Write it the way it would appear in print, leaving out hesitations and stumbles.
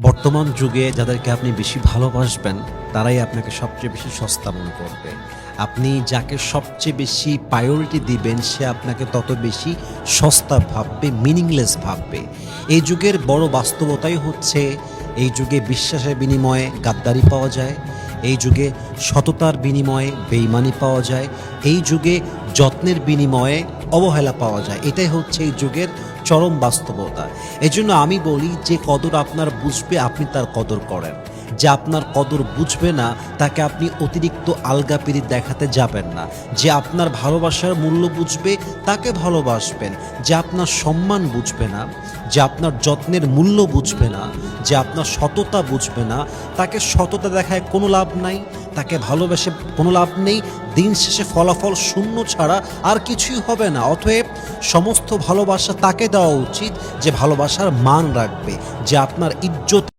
বর্তমান যুগে যাদেরকে আপনি বেশি ভালোবাসবেন তারাই আপনাকে সবচেয়ে বেশি সস্তা মনে করবে। আপনি যাকে সবচেয়ে বেশি প্রায়োরিটি দিবেন সে আপনাকে তত বেশি সস্তা ভাববে, মিনিংলেস ভাববে। এই যুগের বড় বাস্তবতাই হচ্ছে এই যুগে বিশ্বাসের বিনিময়ে গাদ্দারি পাওয়া যায়, এই যুগে সততার বিনিময়ে বেইমানি পাওয়া যায়, এই যুগে যত্নের বিনিময়ে অবহেলা পাওয়া যায়। এটাই হচ্ছে এই যুগের চরম বাস্তবতা। এজন্য আমি বলি যে কদর আপনার বুঝবে আপনি তার কদর করেন, যে আপনার কদর বুঝবে না তাকে আপনি অতিরিক্ত আলগাপিরি দেখাতে যাবেন না। যে আপনার ভালোবাসার মূল্য বুঝবে তাকে ভালোবাসবেন, যে আপনার সম্মান বুঝবে না, যে আপনার যত্নের মূল্য বুঝবে না, যে আপনার সততা বুঝবে না তাকে সততা দেখায় কোনো লাভ নাই, তাকে ভালোবেসে কোনো লাভ নেই। দিন শেষে ফলাফল শূন্য ছাড়া আর কিছুই হবে না। অতএব সমস্ত ভালোবাসা তাকে দেওয়া উচিত যে ভালোবাসার মান রাখবে, যে আপনার ইজ্জত